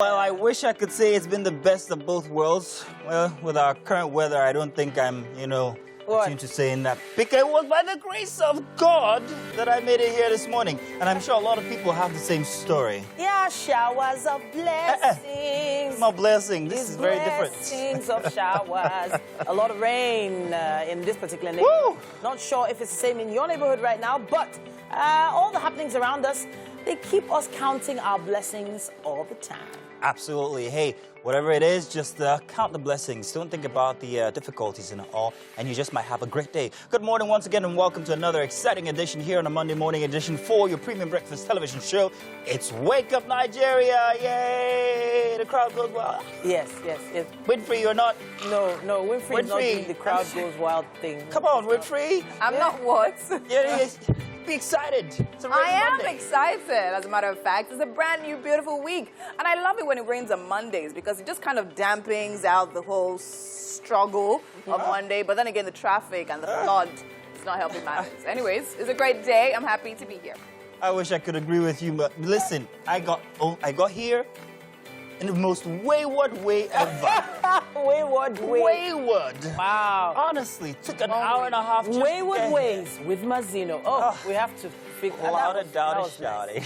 Well, I wish I could say it's been the best of both worlds. Well, with our current weather, I don't think I'm, attuned to saying that. Because it was by the grace of God that I made it here this morning. And I'm sure a lot of people have the same story. Yeah, showers of blessings. My blessing. This is very different. Blessings of showers. A lot of rain in this particular neighborhood. Not sure if it's the same in your neighborhood right now, but all the happenings around us, they keep us counting our blessings all the time. Absolutely. Hey, whatever it is, just count the blessings. Don't think about the difficulties and all, and you just might have a great day. Good morning once again, and welcome to another exciting edition here on a Monday morning edition for your premium breakfast television show. It's Wake Up Nigeria! Yay! The crowd goes wild. Yes. Winfrey, you're not? No, Winfrey is not doing the crowd goes wild thing. Come on, Winfrey. I'm not what? Be excited. It's a I am Monday. excited, as a matter of fact. It's a brand new, beautiful week. And I love it when it rains on Mondays because it just kind of dampens out the whole struggle of Monday. But then again, the traffic and the flood is not helping matters. Anyways, it's a great day. I'm happy to be here. I wish I could agree with you, but listen, I got here in the most wayward way ever. Wayward. Wow. Honestly, took an hour and a half just Wayward to get ways here. with Mazino. We have to figure Louder, that was shouty.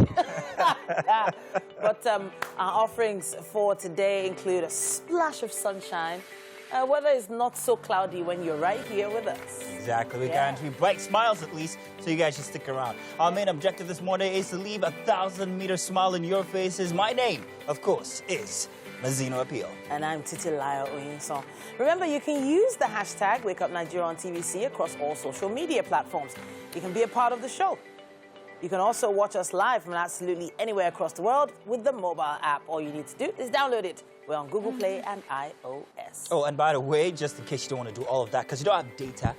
nice. But our offerings for today include a splash of sunshine. Weather is not so cloudy when you're right here with us. Exactly. We guarantee bright smiles at least, so you guys should stick around. Our main objective this morning is to leave 1,000-meter smile in your faces. My name, of course, is Mazino Appeal. And I'm Titilayo Oyinson. Remember, you can use the hashtag WakeUpNigeria on TVC across all social media platforms. You can be a part of the show. You can also watch us live from absolutely anywhere across the world with the mobile app. All you need to do is download it. We're on Google Play and iOS. Oh, and by the way, just in case you don't want to do all of that, because you don't have data,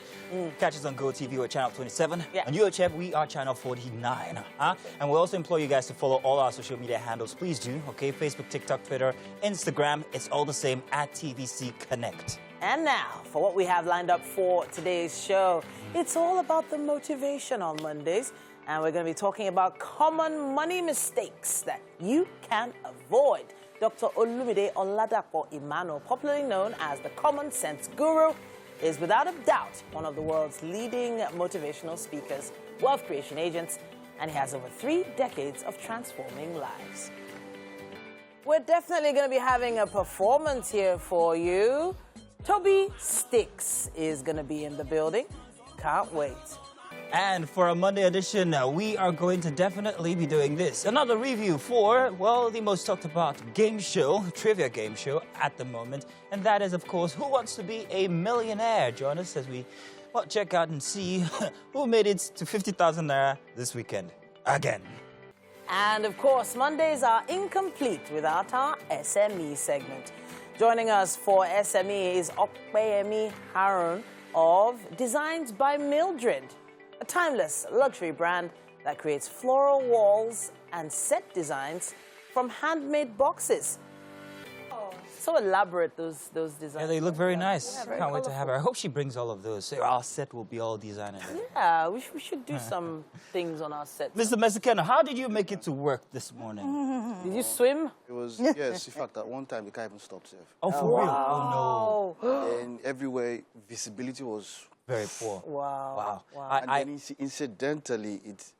catch us on GOTV or channel 27. Yeah. On UHF, we are channel 49. And we also implore you guys to follow all our social media handles. Please do, okay? Facebook, TikTok, Twitter, Instagram. It's all the same at TVC Connect. And now, for what we have lined up for today's show, it's all about the motivation on Mondays. And we're going to be talking about common money mistakes that you can avoid. Dr. Olumide Oladapo Imano, popularly known as the Common Sense Guru, is without a doubt one of the world's leading motivational speakers, wealth creation agents, and he has over 3 decades of transforming lives. We're definitely going to be having a performance here for you. Toby Sticks is going to be in the building. Can't wait. And for a Monday edition, we are going to definitely be doing this. Another review for, well, the most talked about game show, trivia game show at the moment. And that is, of course, Who Wants to Be a Millionaire? Join us as we, well, check out and see who made it to 50,000 Naira this weekend. Again. And, of course, Mondays are incomplete without our SME segment. Joining us for SME is Okpeyemi Harun of Designs by Mildred, a timeless luxury brand that creates floral walls and set designs from handmade boxes. So elaborate, those designs. Yeah, they look very nice. Yeah, very Can't wait to colorful. have her. I hope she brings all of those. So our set will be all designed. Yeah, we should do some things on our set. Mr. Mexicano, how did you make it to work this morning? Did you swim? It was, yes, in fact, at one time the car even stopped safe. Oh, for real? Oh, no. And everywhere, visibility was... Very poor. Wow. And then incidentally, it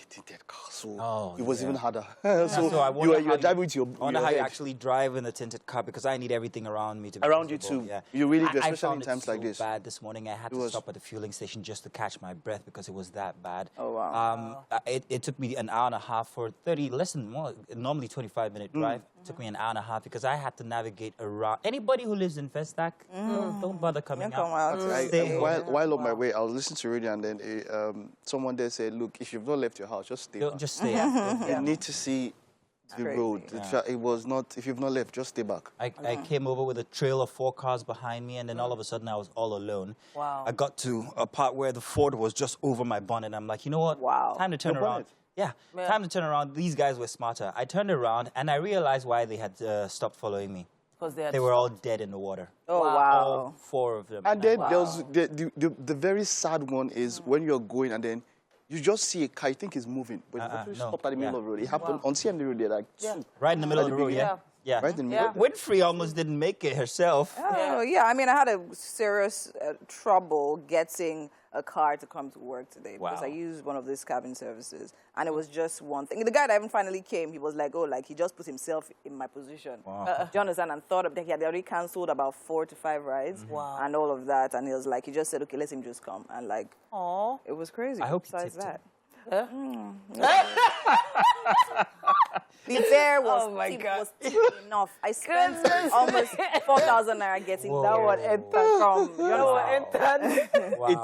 tinted car, so it was even harder. So I wonder you were driving with your I wonder how you head. actually drive in a tinted car, because I need everything around me to be Around you visible. too. Yeah. You really do, I especially found in times it so like this. bad this morning. I had to stop at the fueling station just to catch my breath because it was that bad. Oh, wow. It took me an hour and a half for normally 25-minute drive. It took me an hour and a half because I had to navigate around. Anybody who lives in Festac, don't bother coming out. Stay While on my way, I was listening to radio, and then someone there said, look, if you've not left your house, just stay back. Just stay. You need to see the road. It was not, if you've not left, just stay back. I came over with a trail of 4 cars behind me, and then all of a sudden I was all alone. Wow. I got to a part where the Ford was just over my bonnet. I'm like, you know what? Wow. Time to turn Your around. bonnet? Yeah, time to turn around. These guys were smarter. I turned around, and I realized why they had stopped following me. Because They were all dead in the water. Oh, wow. All 4 of them. And then there was the very sad one is when you're going and then You just see a car, you think it's moving, but it's actually no. stopped at the middle of the road. It happened on CMD Road there, like, Right in the middle of the road, yeah. Yeah. right in the middle. Winfrey almost didn't make it herself. Oh, yeah. I mean, I had a serious trouble getting a car to come to work today because I used one of these cabin services, and it was just one thing. The guy that even finally came, he was like, oh, like, he just put himself in my position. Wow. Do you understand? And thought of that he had already cancelled about 4 to 5 rides and all of that, and he was like, he just said, okay, let him just come, and like, it was crazy. I hope besides he tipped that. The fare was, was enough. I spent almost 4,000 naira getting that one A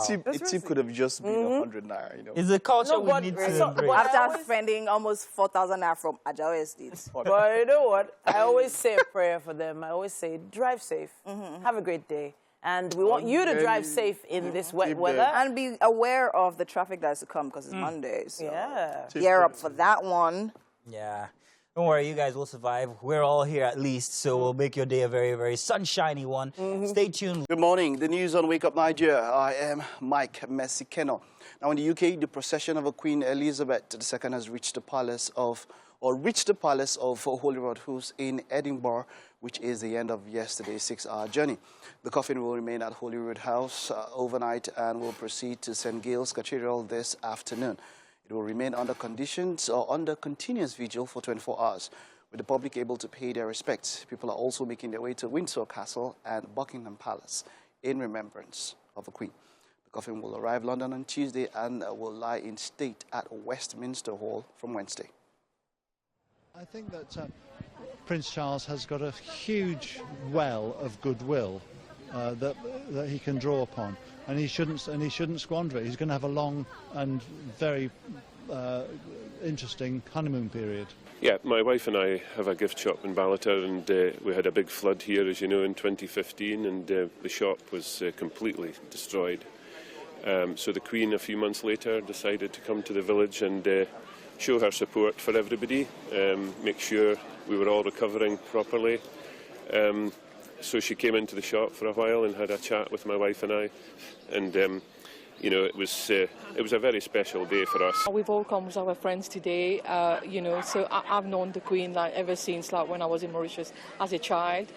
tip could have just been 100 naira, you know. It's a culture we need to embrace. After spending almost 4,000 naira from Ajao Estate. But you know what? I always say a prayer for them. I always say, drive safe. Have a great day. And we want you to drive safe in this wet weather. And be aware of the traffic that's to come because it's Monday. So gear up for that one. Yeah. Don't worry, you guys will survive. We're all here at least, so we'll make your day a very, very sunshiny one. Stay tuned. Good morning. The news on Wake Up Nigeria. I am Mike Messikeno. Now in the UK, the procession of Queen Elizabeth II has reached the palace of Holyrood House in Edinburgh, which is the end of yesterday's 6-hour journey. The coffin will remain at Holyrood House overnight and will proceed to St. Giles Cathedral this afternoon. It will remain under continuous vigil for 24 hours, with the public able to pay their respects. People are also making their way to Windsor Castle and Buckingham Palace in remembrance of the Queen. The coffin will arrive London on Tuesday and will lie in state at Westminster Hall from Wednesday. I think that Prince Charles has got a huge well of goodwill that he can draw upon, and he shouldn't squander it. He's going to have a long and very interesting honeymoon period. Yeah, my wife and I have a gift shop in Ballater, and we had a big flood here, as you know, in 2015, and the shop was completely destroyed. So the Queen, a few months later, decided to come to the village and show her support for everybody, make sure we were all recovering properly. So she came into the shop for a while and had a chat with my wife and I, and you know, it was a very special day for us. We've all come with our friends today, you know, so I've known the Queen like ever since like when I was in Mauritius as a child.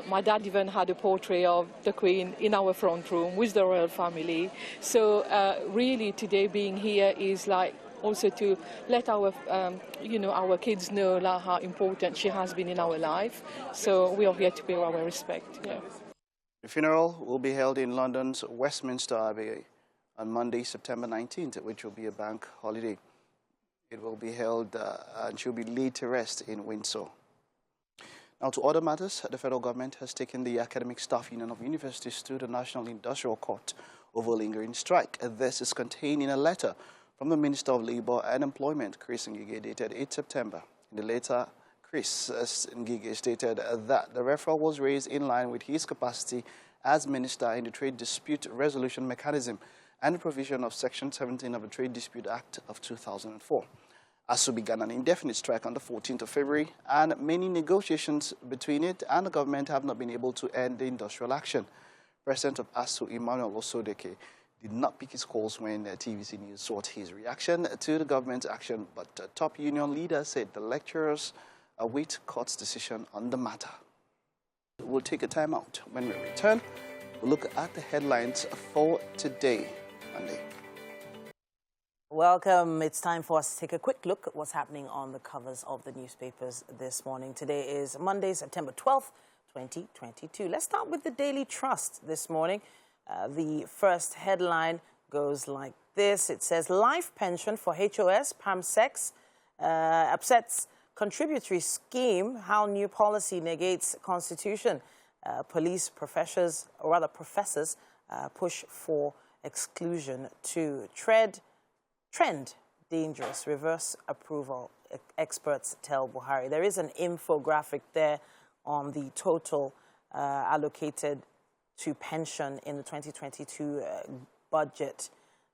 My dad even had a portrait of the Queen in our front room with the royal family. So really today being here is like also to let our, you know, our kids know like, how important she has been in our life. So we are here to pay our respect. Yeah. The funeral will be held in London's Westminster Abbey on Monday, September 19th, which will be a bank holiday. It will be held and she'll be laid to rest in Windsor. Now to other matters, the federal government has taken the Academic Staff Union of Universities to the National Industrial Court over a lingering strike. This is contained in a letter from the Minister of Labour and Employment, Chris Ngige, dated 8 September. In the letter, Chris Ngige stated that the referral was raised in line with his capacity as Minister in the Trade Dispute Resolution Mechanism and the provision of Section 17 of the Trade Dispute Act of 2004. ASU began an indefinite strike on the 14th of February, and many negotiations between it and the government have not been able to end the industrial action. President of ASU, Emmanuel Osodeke, did not pick his calls when TVC News sought his reaction to the government's action, but top union leader said the lecturers await court's decision on the matter. We'll take a time out. When we return, we'll look at the headlines for today, Monday. Welcome. It's time for us to take a quick look at what's happening on the covers of the newspapers this morning. Today is Monday, September 12th, 2022. Let's start with the Daily Trust this morning. The first headline goes like this. It says, life pension for HOS, PAMSEX, upsets contributory scheme, how new policy negates constitution. Police professors push for exclusion to trend dangerous, reverse approval, experts tell Buhari. There is an infographic there on the total allocated to pension in the 2022 budget.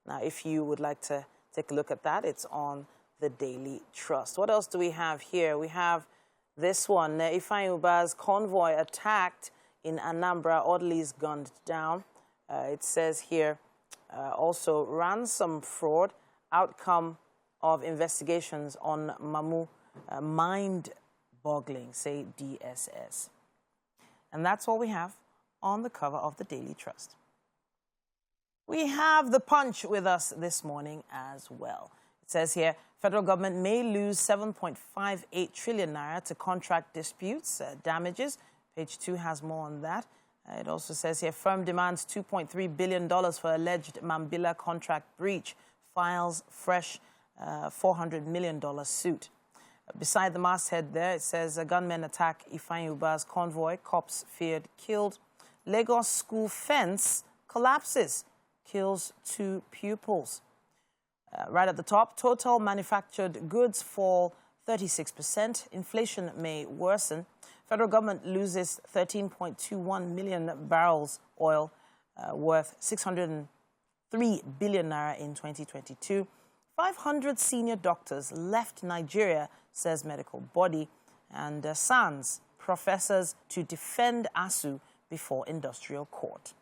Now, if you would like to take a look at that, it's on the Daily Trust. What else do we have here? We have this one. Ifeanyi Ubah's convoy attacked in Anambra, orderlies gunned down. It says here also ransom fraud outcome of investigations on Mamu, mind-boggling, say DSS. And that's all we have on the cover of the Daily Trust. We have the Punch with us this morning as well. It says here, federal government may lose 7.58 trillion naira to contract disputes, damages. Page 2 has more on that. It also says here, firm demands $2.3 billion for alleged Mambila contract breach, files fresh $400 million suit. Beside the masthead there, it says a gunman attack Ifeanyi Uba's convoy, cops feared killed. Lagos school fence collapses, kills 2 pupils. Right at the top, total manufactured goods fall 36%. Inflation may worsen. Federal government loses 13.21 million barrels oil worth 603 billion naira in 2022. 500 senior doctors left Nigeria, says medical body. And SANS, professors to defend ASU before industrial court.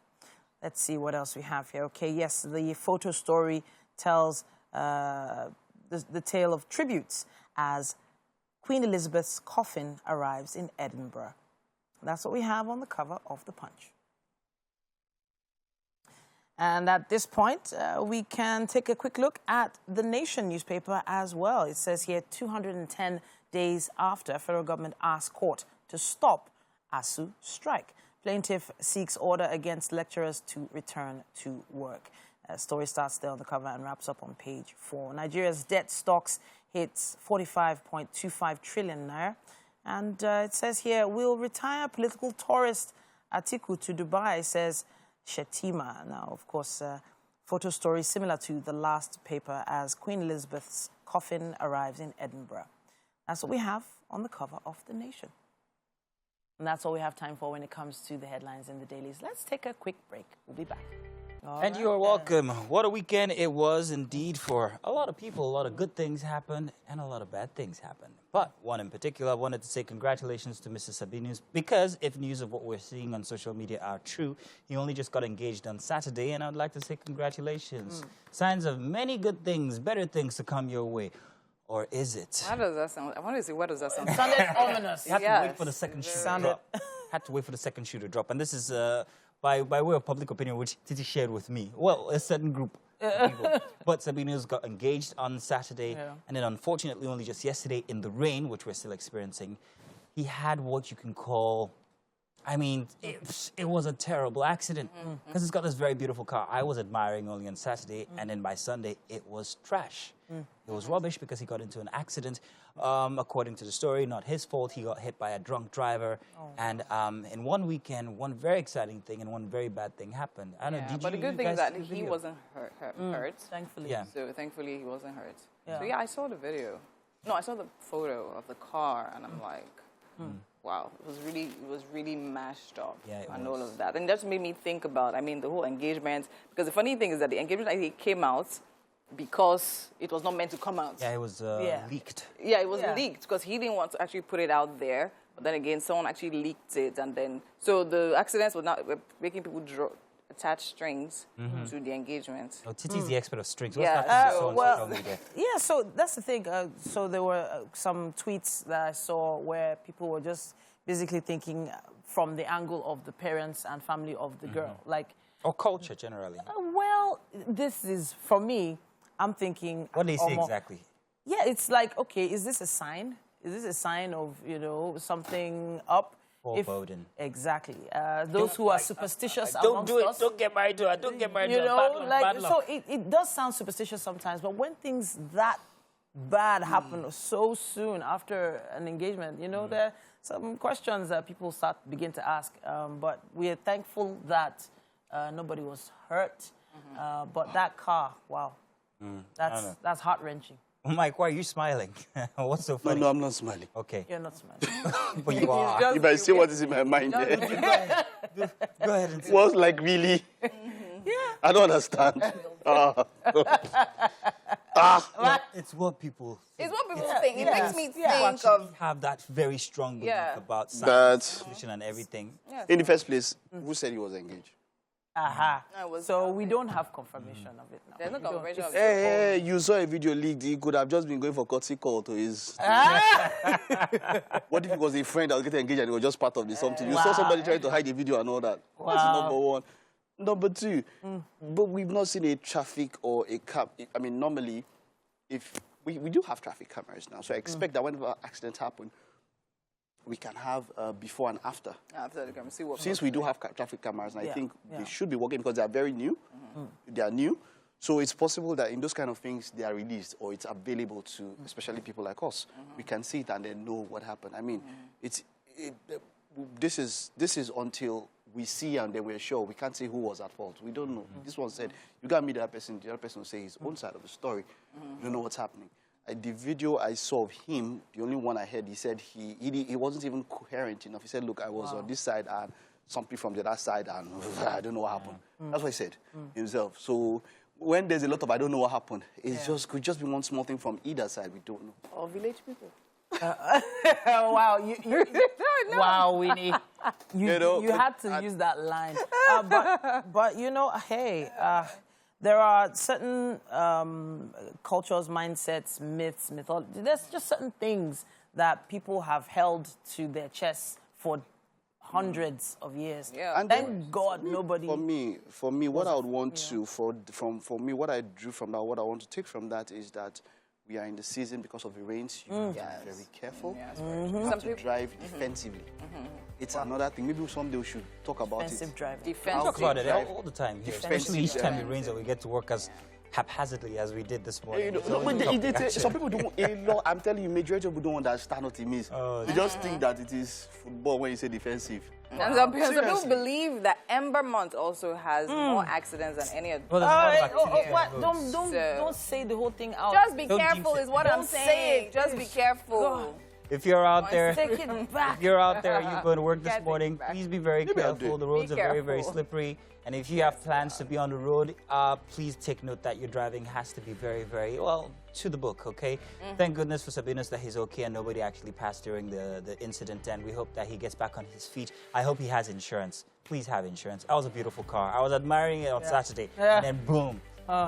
Let's see what else we have here. Okay, yes, the photo story tells the tale of tributes as Queen Elizabeth's coffin arrives in Edinburgh. That's what we have on the cover of the Punch. And at this point, we can take a quick look at the Nation newspaper as well. It says here, 210 days after, federal government asks court to stop ASU strike. Plaintiff seeks order against lecturers to return to work. Story starts there on the cover and wraps up on page 4. Nigeria's debt stocks hits 45.25 trillion naira. And it says here, we'll retire political tourist Atiku to Dubai, says Shetima. Now, of course, photo story similar to the last paper as Queen Elizabeth's coffin arrives in Edinburgh. That's what we have on the cover of the Nation. And that's all we have time for when it comes to the headlines in the dailies. Let's take a quick break. We'll be back. And you're welcome. What a weekend it was indeed for a lot of people. A lot of good things happened and a lot of bad things happened. But one in particular, I wanted to say congratulations to Mr. Sabinus, because if news of what we're seeing on social media are true, he only just got engaged on Saturday, and I'd like to say congratulations. Signs of many good things, better things to come your way. Or is it? How does that sound? I want to see, what does that sound? Sounded ominous. You had to wait for the second shoe to drop. Had to wait for the second shoe to drop. And this is by way of public opinion, which Titi shared with me. Well, a certain group of people. But Sabinus got engaged on Saturday. Yeah. And then unfortunately, only just yesterday in the rain, which we're still experiencing, he had what you can call, I mean, it was a terrible accident. Because he's got this very beautiful car. I was admiring only on Saturday. And then by Sunday, it was trash. It was rubbish because he got into an accident. According to the story, not his fault. He got hit by a drunk driver. And in one weekend, one very exciting thing and one very bad thing happened. I don't know, but the good thing is that he wasn't hurt. Thankfully. Yeah. So thankfully he wasn't hurt. Yeah. So yeah, I saw the video. No, I saw the photo of the car, and I'm like, wow, it was really mashed up, and all of that. And that just made me think about, I mean, the whole engagement. Because the funny thing is that the engagement actually came out because it was not meant to come out. Yeah, it was leaked. Yeah, it was leaked because he didn't want to actually put it out there. But then again, someone actually leaked it, and then so the accidents were making people attach strings to the engagement. Oh, Titi's the expert of strings. Yeah, yeah. So that's the thing. So there were some tweets that I saw where people were just basically thinking from the angle of the parents and family of the girl, like. Or culture generally. Well, this is for me. I'm thinking. What do they say exactly? Yeah, it's like, okay, is this a sign? Is this a sign of, something up? Foreboding. Exactly. Those who are superstitious don't do it. Us, don't get married to her. Don't get married to her. Bad luck. So it does sound superstitious sometimes, but when things that bad happen so soon after an engagement, there are some questions that people begin to ask. But we are thankful that nobody was hurt. But that car, wow, that's heart-wrenching. Mike, why are you smiling? What's so funny? No, I'm not smiling. Okay. You're not smiling. But you are. You better see what is in my mind. Go ahead and say. Was like, really? Yeah. I don't understand. It's what people think. It's what people think. It makes me think of... have that very strong belief about science and everything. In the first place, who said he was engaged? Aha. So we happening. don't have confirmation of it now. There's no confirmation of it. Hey, you saw a video leaked. He could have just been going for courtesy call to his... What if it was a friend that was getting engaged and it was just part of the something? You saw somebody trying to hide the video and all that. Wow. That's number one. Number two, but we've not seen a traffic or a cab. I mean, normally, if we do have traffic cameras now, so I expect that whenever accidents happen, we can have before and after. After the camera, see what. Since we do have traffic cameras, and I think yeah. they should be working because they are very new. They are new. So it's possible that in those kind of things, they are released or it's available to, especially people like us. We can see it and then know what happened. I mean, this is until we see and then we're sure. We can't say who was at fault. We don't know. This one said, you got to meet that person. The other person will say his own side of the story. You don't know what's happening. The video I saw of him, the only one I heard, he said he wasn't even coherent enough. He said, look, I was on this side and something from the other side and I don't know what happened. That's what he said himself. So when there's a lot of I don't know what happened, it could just be one small thing from either side. We don't know. Or village people. Wow, wow, Winnie. You had to use that line. But you know, hey, there are certain cultures, mindsets, myths, mythology. There's just certain things that people have held to their chests for hundreds of years. Yeah. And Thank God nobody... For me, what I would want to, for me, what I drew from that, what I want to take from that is that we are in the season because of the rains. You have to be very careful. You have to drive defensively. It's another thing. Maybe someday we should talk about Defensive driving. We Defensive. talk about it all the time here, Defensive especially each time it driving. rains and we get to work as haphazardly as we did this morning. You know, It's no, always but a topic, actually. some people don't. I'm telling you, majority of people don't understand what it means. They just think that it is football when you say defensive. And some people Seriously. believe that Ember Month also has more accidents than any other. Well, there's a lot of activity What? on roads. Don't say the whole thing out. Just be Don't careful jinx is it. what I'm Don't say saying. it. Just be careful. If you're out there, Take it back. if you're out there, you're going to work this Can't take morning, it back. please be very Maybe I'll do careful. it. The roads Be are very, very careful. slippery. And if you have plans to be on the road, please take note that your driving has to be very, very, well, to the book, okay? Thank goodness for Sabinus that he's okay and nobody actually passed during the incident. And we hope that he gets back on his feet. I hope he has insurance. Please have insurance. That was a beautiful car. I was admiring it on Saturday. And then boom,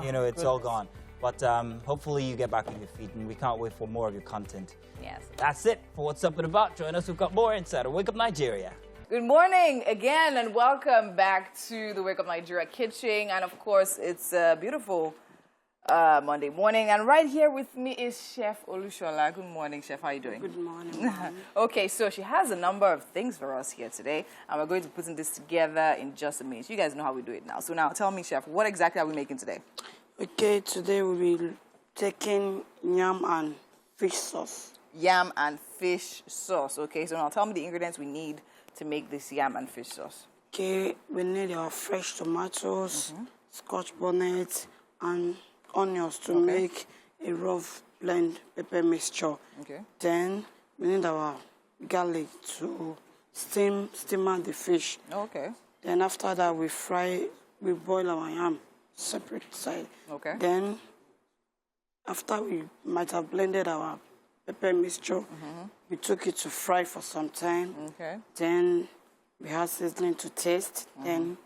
you know, it's all gone. But hopefully you get back on your feet and we can't wait for more of your content. Yes. That's it for What's Up and About. Join us. We've got more inside Wake Up Nigeria. Good morning again and welcome back to the Wake Up Nigeria kitchen. And of course, it's a beautiful Monday morning. And right here with me is Chef Olushola. Good morning, Chef. How are you doing? Good morning. Okay, so she has a number of things for us here today. And we're going to be putting this together in just a minute. You guys know how we do it now. So now tell me, Chef, what exactly are we making today? Okay, today we'll be taking yam and fish sauce. Yam and fish sauce. Okay, so now tell me the ingredients we need to make this yam and fish sauce. Okay, we need our fresh tomatoes, scotch bonnet, and onions to make a rough blend pepper mixture. Okay. Then we need our garlic to steam the fish. Okay. Then after that we boil our yam separate side. Okay. Then after we might have blended our pepper mixture, we took it to fry for some time. Okay. Then we have seasoning to taste. Then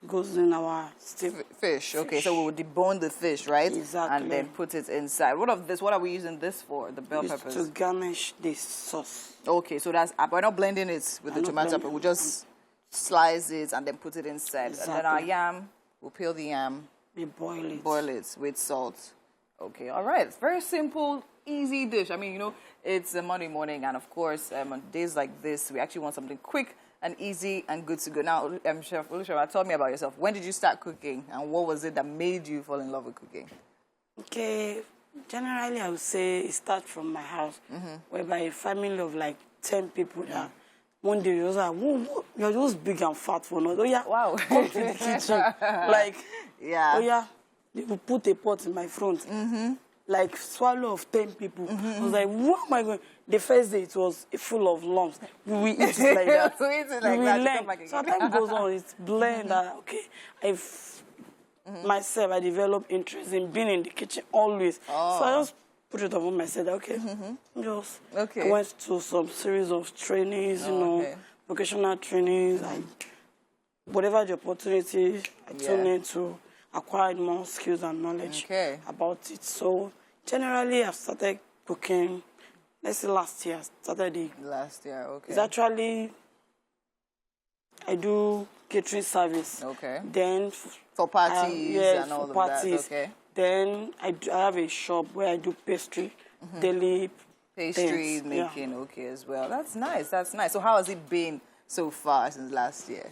it goes in our steam. Fish. Okay, so we will debone the fish, right? Exactly. And then put it inside. What of this? What are we using this for? The bell It's peppers. to garnish this sauce. Okay, so that's we're not blending it with the I'm not tomato, blending but we it. just slice it and then put it inside. And then our Exactly. yam, we'll peel the yam, We boil it. boil it with salt. Okay, all right. It's very simple, easy dish. I mean, you know, it's a Monday morning, and of course, on days like this, we actually want something quick and easy and good to go. Now, Chef Olushola, tell me about yourself. When did you start cooking, and what was it that made you fall in love with cooking? Okay, generally I would say it starts from my house, whereby a family of like 10 people that one day you're like, whoa, you're just big and fat for nothing. Oh yeah, Wow. come to the kitchen. Like, Yeah. oh yeah, they will put a pot in my front. Like swallow of 10 people. I was like, what am I going? The first day it was full of lumps. We will eat it like that. We eat it like We that, will you come learn. back again. So as time goes on, it's blend. Okay, myself, I developed interest in being in the kitchen always. So I just put it upon myself. Okay, just Okay. I went to some series of trainings, you know, okay. vocational trainings. I whatever the opportunity, I tune in to acquire more skills and knowledge about it. So generally, I've started cooking. Let's say last year, I started it. Last year, okay. It's actually, I do catering service. Okay. Then for parties yes, and all for of parties. that, okay. Then I have a shop where I do pastry, daily Pastry things. making, okay, as well. That's nice, that's nice. So how has it been so far since last year?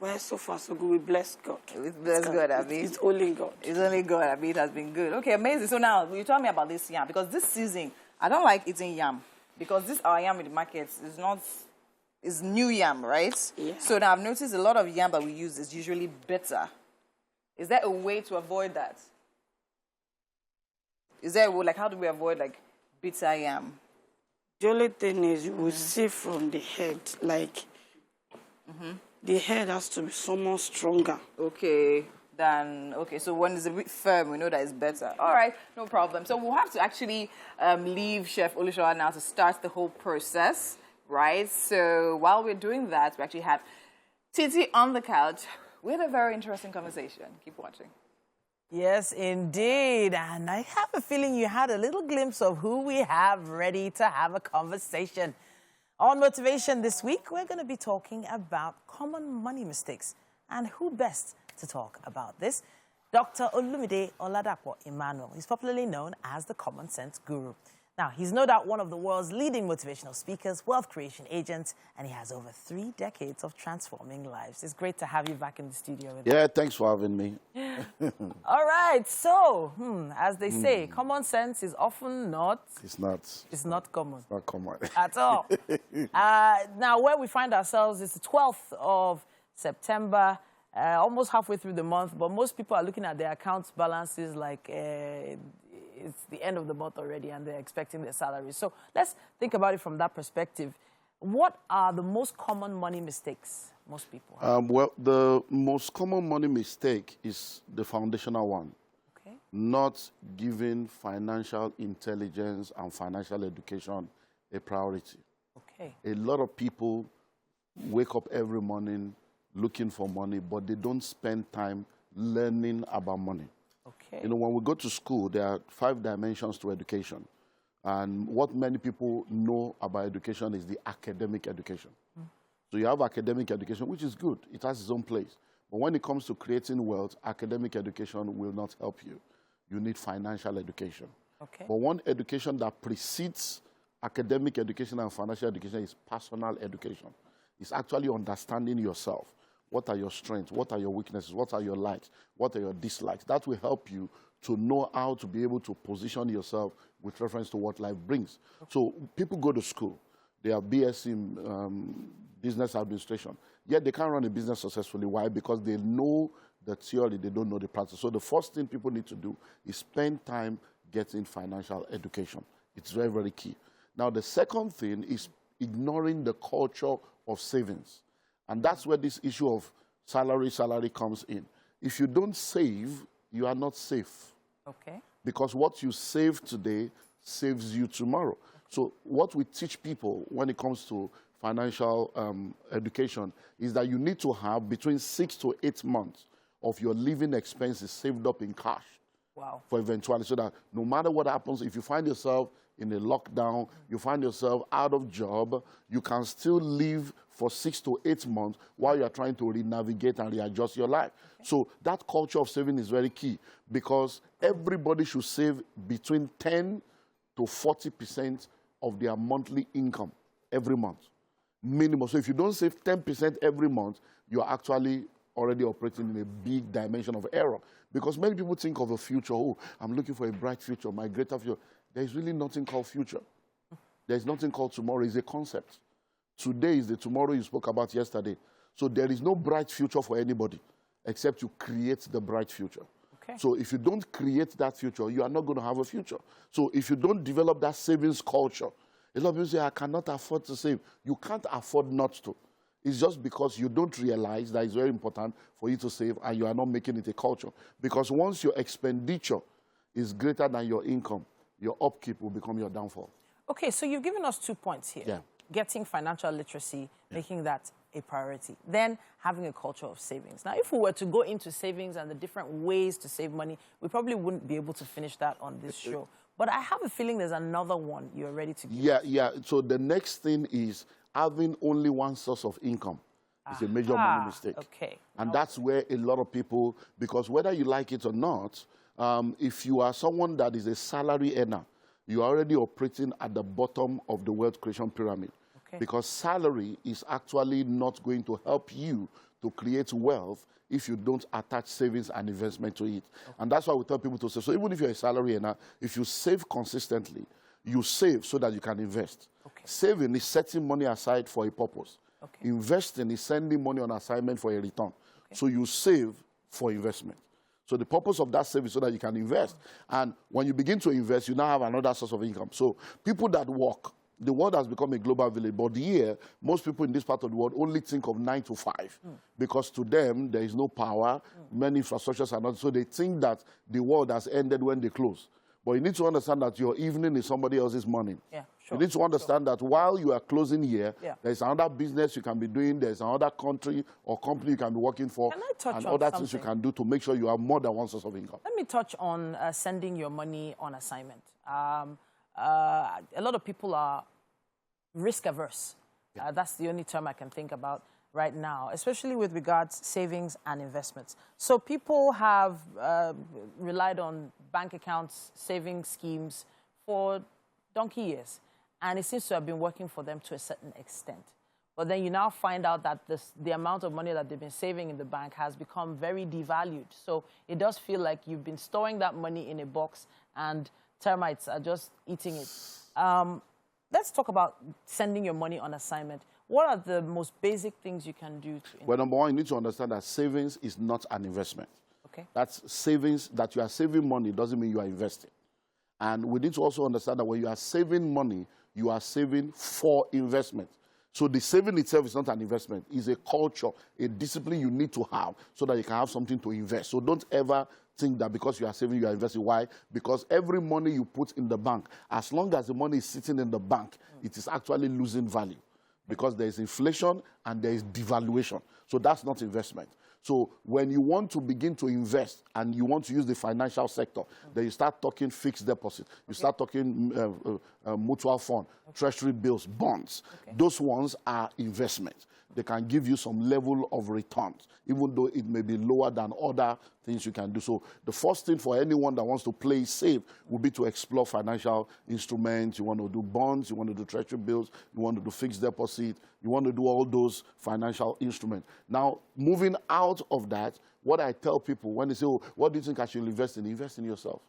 Well, so far so good. We bless God. With bless God, I mean. It's only God. It's only God, I mean, it has been good. Okay, amazing. So now, you tell me about this yam, because this season, I don't like eating yam, because this our yam in the markets is not, is new yam, right? Yeah. So now I've noticed a lot of yam that we use is usually bitter. Is there a way to avoid that? Is there a way, like, how do we avoid, like, bitter yam? The only thing is you will see from the head, like, the head has to be somewhat stronger. Okay, then, okay, so when it's a bit firm, we know that it's better. All right, no problem. So we'll have to actually leave Chef Olushola now to start the whole process, right? So while we're doing that, we actually have Titi on the couch with a very interesting conversation. Keep watching. Yes, indeed. And I have a feeling you had a little glimpse of who we have ready to have a conversation. On Motivation this week, we're going to be talking about common money mistakes. And who best to talk about this? Dr. Olumide Oladapo Emmanuel. He's popularly known as the Common Sense Guru. Now, he's no doubt one of the world's leading motivational speakers, wealth creation agents, and he has over 3 decades of transforming lives. It's great to have you back in the studio with us. Yeah, thanks for having me. All right, so, as they say, common sense is often not... It's not. It's not common. It's not common. At all. Now, where we find ourselves is the 12th of September, almost halfway through the month, but most people are looking at their accounts balances like it's the end of the month already and they're expecting their salary. So let's think about it from that perspective. What are the most common money mistakes most people have? Well, the most common money mistake is the foundational one. Okay. Not giving financial intelligence and financial education a priority. Okay. A lot of people wake up every morning looking for money, but they don't spend time learning about money. Okay. You know, when we go to school, there are 5 dimensions to education. And what many people know about education is the academic education. So you have academic education, which is good. It has its own place. But when it comes to creating wealth, academic education will not help you. You need financial education. Okay. But one education that precedes academic education and financial education is personal education. It's actually understanding yourself. What are your strengths? What are your weaknesses? What are your likes? What are your dislikes? That will help you to know how to be able to position yourself with reference to what life brings. So people go to school. They have BSc in business administration. Yet they can't run a business successfully. Why? Because they know the theory, they don't know the practice. So the first thing people need to do is spend time getting financial education. It's very, very key. Now, the second thing is ignoring the culture of savings. And that's where this issue of salary comes in. If you don't save, you are not safe. Okay. Because what you save today saves you tomorrow. So what we teach people when it comes to financial education is that you need to have between 6 to 8 months of your living expenses saved up in cash. Wow. For eventuality, so that no matter what happens, if you find yourself in a lockdown, you find yourself out of job, you can still live for 6 to 8 months while you're trying to re-navigate and readjust your life. Okay. So that culture of saving is very key because everybody should save between 10 to 40% of their monthly income every month, minimum. So if you don't save 10% every month, you're actually already operating in a big dimension of error. Because many people think of a future, oh, I'm looking for a bright future, my greater future. There's really nothing called future. There's nothing called tomorrow. It's a concept. Today is the tomorrow you spoke about yesterday. So there is no bright future for anybody except you create the bright future. Okay. So if you don't create that future, you are not going to have a future. So if you don't develop that savings culture, a lot of people say, I cannot afford to save. You can't afford not to. It's just because you don't realize that it's very important for you to save and you are not making it a culture. Because once your expenditure is greater than your income, your upkeep will become your downfall. Okay, so you've given us 2 points here. Yeah. Getting financial literacy, making that a priority. Then having a culture of savings. Now, if we were to go into savings and the different ways to save money, we probably wouldn't be able to finish that on this show. But I have a feeling there's another one you're ready to give. Yeah. So the next thing is having only one source of income. It's a major money mistake. Okay. And that's where a lot of people, because whether you like it or not, if you are someone that is a salary earner, you are already operating at the bottom of the wealth creation pyramid. Okay. Because salary is actually not going to help you to create wealth if you don't attach savings and investment to it. Okay. And that's why we tell people to save. So even if you're a salary earner, if you save consistently, you save so that you can invest. Okay. Saving is setting money aside for a purpose. Okay. Investing is sending money on assignment for a return. Okay. So you save for investment. So the purpose of that saving is so that you can invest. And when you begin to invest, you now have another source of income. So people that work, the world has become a global village, but here, most people in this part of the world only think of 9 to 5 because to them, there is no power, many infrastructures are not, so they think that the world has ended when they close. But you need to understand that your evening is somebody else's morning. Yeah, sure. You need to understand that while you are closing here, there's another business you can be doing, there's another country or company you can be working for, and other things you can do to make sure you have more than one source of income. Let me touch on sending your money on assignment. A lot of people are risk averse. That's the only term I can think about right now, especially with regards savings and investments. So people have relied on bank accounts, saving schemes for donkey years, and it seems to have been working for them to a certain extent. But then you now find out that the amount of money that they've been saving in the bank has become very devalued. So it does feel like you've been storing that money in a box and termites are just eating it. Let's talk about sending your money on assignment. What are the most basic things you can do to... Well, number one, you need to understand that savings is not an investment. Okay. That's savings, that you are saving money doesn't mean you are investing. And we need to also understand that when you are saving money, you are saving for investment. So the saving itself is not an investment. It's a culture, a discipline you need to have so that you can have something to invest. So don't ever think that because you are saving, you are investing. Why? Because every money you put in the bank, as long as the money is sitting in the bank, it is actually losing value because there is inflation and there is devaluation. So that's not investment. So when you want to begin to invest and you want to use the financial sector, then you start talking fixed deposit. You start talking mutual fund, treasury bills, bonds. Those ones are investments. They can give you some level of returns, even though it may be lower than other things you can do. So the first thing for anyone that wants to play safe would be to explore financial instruments. You want to do bonds, you want to do treasury bills, you want to do fixed deposit, you want to do all those financial instruments. Now, moving out of that, what I tell people when they say, oh, what do you think I should invest in? Invest in yourself.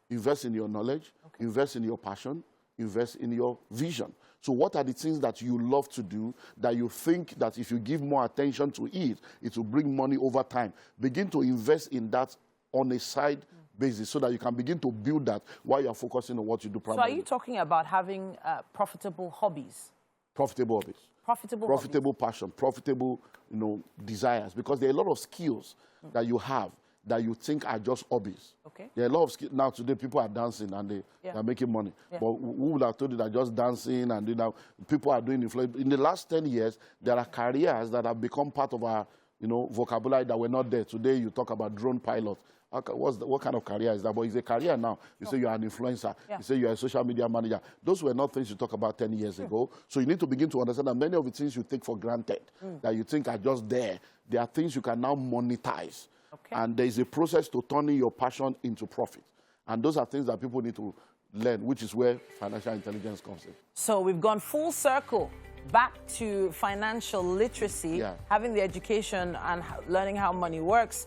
Invest in your knowledge, invest in your passion, invest in your vision. So what are the things that you love to do that you think that if you give more attention to it, it will bring money over time? Begin to invest in that on a side basis so that you can begin to build that while you're focusing on what you do primarily. So are you talking about having profitable hobbies? Profitable hobbies. Profitable passion, profitable, desires. Because there are a lot of skills that you have that you think are just hobbies. Okay. There are a lot of skills. Now, today, people are dancing and they're making money. But who would have told you that just dancing and people are doing influence? In the last 10 years, there are careers that have become part of our vocabulary that were not there. Today, you talk about drone pilot. What kind of career is that? But it's a career now. You say you're an influencer. You say you're a social media manager. Those were not things you talk about 10 years ago. So you need to begin to understand that many of the things you take for granted, that you think are just there, there are things you can now monetize. And there is a process to turning your passion into profit. And those are things that people need to learn, which is where financial intelligence comes in. So we've gone full circle back to financial literacy, having the education and learning how money works,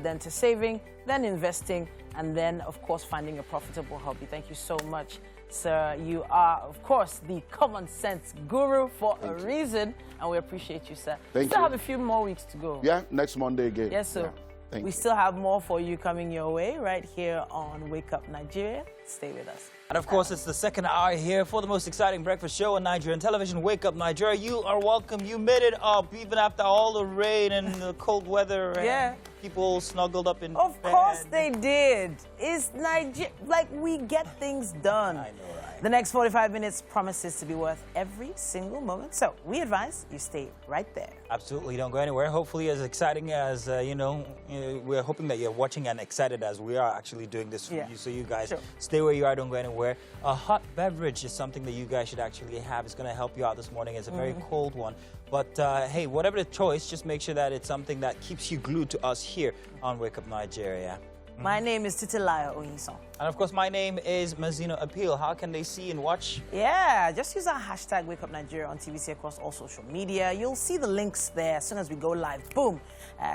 then to saving, then investing, and then, of course, finding a profitable hobby. Thank you so much, sir. You are, of course, the common sense guru for a reason, and we appreciate you, sir. Thank you. Still have a few more weeks to go. Yeah, next Monday again. Yes, sir. Yeah. We still have more for you coming your way right here on Wake Up Nigeria. Stay with us. And of course, it's the second hour here for the most exciting breakfast show on Nigerian television. Wake Up Nigeria. You are welcome. You made it up even after all the rain and the cold weather. And people snuggled up in Of bed. course they did. It's Nigeria. Like, we get things done. I know, right? The next 45 minutes promises to be worth every single moment. So we advise you stay right there. Absolutely. Don't go anywhere. Hopefully as exciting as, we're hoping that you're watching and excited as we are actually doing this for you. So you guys stay where you are. Don't go anywhere. A hot beverage is something that you guys should actually have. It's going to help you out this morning. It's a very cold one. But, hey, whatever the choice, just make sure that it's something that keeps you glued to us here on Wake Up Nigeria. My name is Titilaya Oyinson. And, of course, my name is Mazino Appeal. How can they see and watch? Yeah, just use our hashtag Wake Up Nigeria on TVC across all social media. You'll see the links there as soon as we go live. Boom.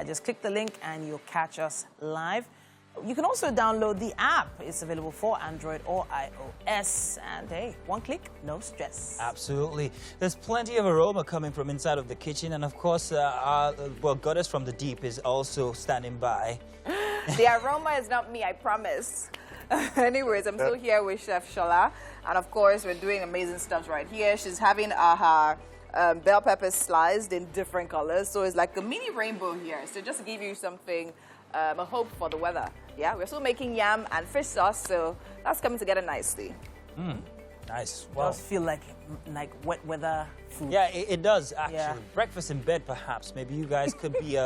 Just click the link and you'll catch us live. You can also download the app. It's available for Android or iOS. And hey, one click, no stress. Absolutely. There's plenty of aroma coming from inside of the kitchen. And of course, our goddess from the deep is also standing by. The aroma is not me, I promise. Anyways, I'm still here with Chef Shola. And of course, we're doing amazing stuff right here. She's having her bell peppers sliced in different colors. So it's like a mini rainbow here. So just to give you something, a hope for the weather. Yeah, we're still making yam and fish sauce, so that's coming together nicely. Nice. Well, it does feel like wet weather food. Yeah, it does, actually. Yeah. Breakfast in bed, perhaps. Maybe you guys could be,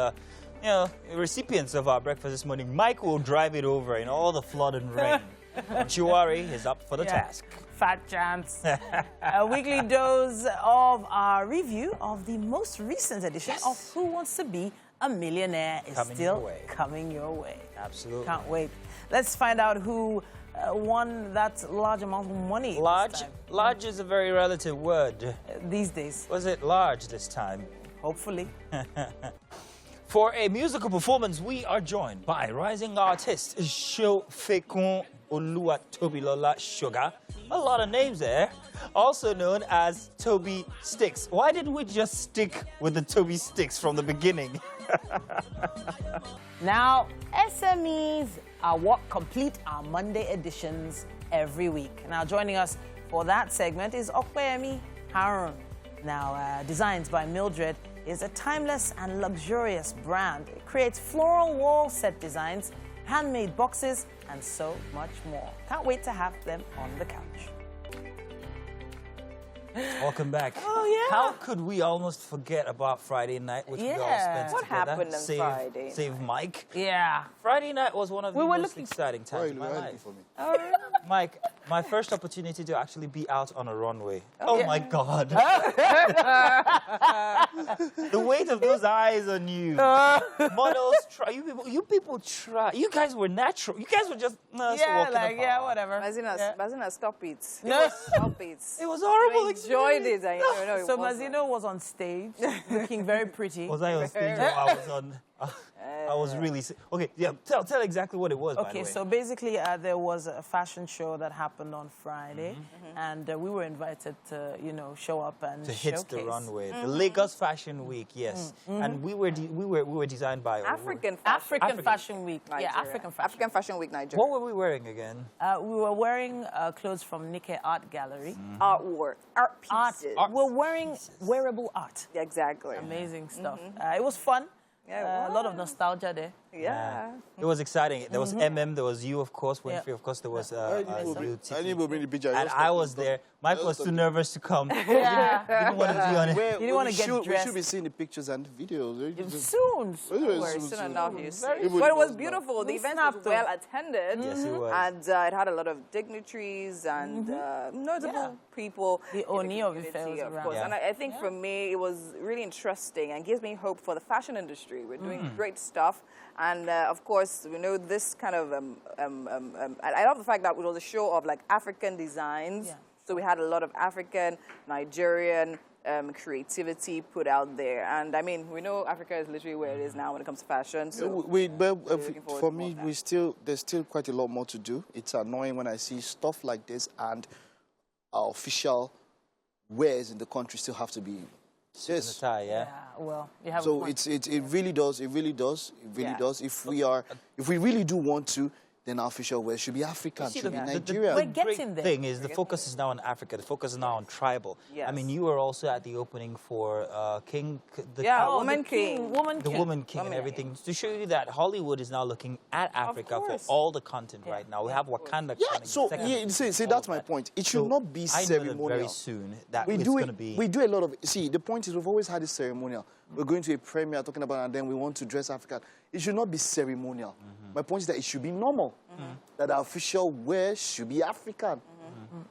recipients of our breakfast this morning. Mike will drive it over in all the flood and rain. Don't you worry, he's up for the task. Fat chance. A weekly dose of our review of the most recent edition of Who Wants to Be a Millionaire is coming your way. Absolutely. Can't wait. Let's find out who won that large amount of money. Large? Large is a very relative word. These days. Was it large this time? Hopefully. For a musical performance, we are joined by rising artist Shofekun Oluwatobilola Sugar. A lot of names there. Also known as Toby Sticks. Why didn't we just stick with the Toby Sticks from the beginning? Now, SMEs are what complete our Monday editions every week. Now, joining us for that segment is Okpeyemi Harun. Now, Designs by Mildred is a timeless and luxurious brand. It creates floral wall set designs, handmade boxes, and so much more. Can't wait to have them on the couch. Welcome back. Oh, yeah. How could we almost forget about Friday night, which we all spent What together? happened on Friday? Save Mike. Yeah. Friday night was one of the most exciting times of my life. Mike, my first opportunity to actually be out on a runway. Oh my God. The weight of those eyes on you. Models try. You people try. You guys were natural. You guys were just whatever. Mazina, stop it. No. Stop it. It was horrible. You enjoyed it. So Mazino was on stage, looking very pretty. Was I on stage? Or I was on. I was really okay. Yeah, tell exactly what it was. Okay, so basically, there was a fashion show that happened on Friday, and we were invited to, show up and to hit the runway. The Lagos Fashion Week, yes, and we were designed by African Fashion Week. Nigeria. Yeah, African Fashion Week, Nigeria. What were we wearing again? We were wearing clothes from Nikkei Art Gallery. Artwork, art pieces. We're wearing wearable art. Exactly. Amazing stuff. It was fun. Yeah, a lot of nostalgia there. Yeah. It was exciting. There was there was you, of course, Winfrey, of course, there was you, and I was there. Mike was too nervous to come. Yeah. Didn't want to be on it. You didn't want to get dressed. We should be seeing the pictures and the videos. Soon. Soon enough, you see. But it was beautiful. The event was well attended. Yes, it was. And it had a lot of dignitaries and notable people. The Oni of Ife was of around. course. And I think for me, it was really interesting and gives me hope for the fashion industry. We're doing great stuff. And of course, we know this kind of, I love the fact that it was a show of like African designs. Yeah. So we had a lot of African, Nigerian creativity put out there. And I mean, we know Africa is literally where it is now when it comes to fashion. So for me, there's still quite a lot more to do. It's annoying when I see stuff like this and our official wares in the country still have to be Yes. Yeah. Well, you have so it really does. If we really do want to, then our official wear should be African, See, should be the Nigerian. We're great getting there. thing is the focus is now on Africa. The focus is now on tribal. Yes. I mean, you were also at the opening for King, the Woman King. the Woman King and everything, to show you that Hollywood is now looking at Africa for course. all the content right now. We have Wakanda Yeah, coming. so second, see, all that's of my that. point. It should So not be I know that ceremonial. very soon that We it's do going it. to be. We do a lot of. See, the point is we've always had this ceremonial. We're going to a premiere talking about, and then we want to dress African. It should not be ceremonial. My point is that it should be normal. That our official wear should be African.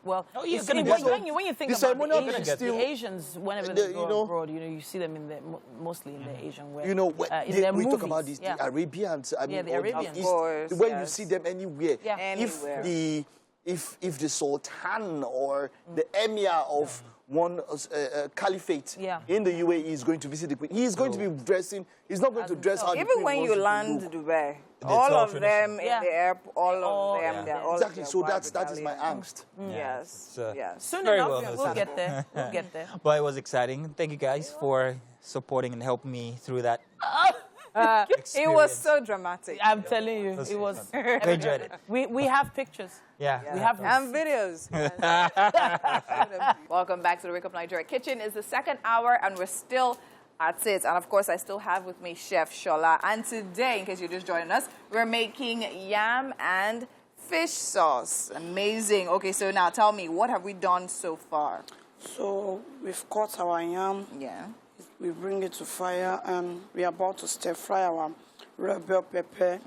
Well, Oh, you you're see, gonna when, get when you, when you think the about ceremonial the thing Asians, is still- the Asians, whenever the- they you go know- abroad, you see them in the mostly in the Asian wear. You know, in their we movies. talk about these, yeah. the Arabians. I mean, the or Arabians. Of course, when you yes. see them anywhere. Yeah. Anywhere. If the Sultan or the Emir of one caliphate Yeah. in the UAE is going to visit the Queen, he is going to be dressing. He's not going to dress how the Even Queen when wants you him to land look. Dubai, It's all all of them Yeah. in the airport, all All- of them, yeah. they're all Exactly. in So their that is my white angst. Yes, It's, yes. Soon Very enough, well we'll understandable. get there. We'll get there. But it was exciting. Thank you guys for supporting and helping me through that. It was so dramatic. I'm telling you, it was. I enjoyed it. We have pictures. Yeah. We have And videos. Welcome back to the Wake Up Nigeria Kitchen. It's the second hour, and we're still at it. And of course, I still have with me Chef Shola. And today, in case you're just joining us, we're making yam and fish sauce. Amazing. Okay, so now tell me, what have we done so far? So we've cut our yam. Yeah. We bring it to fire, and we're about to stir fry our red bell pepper,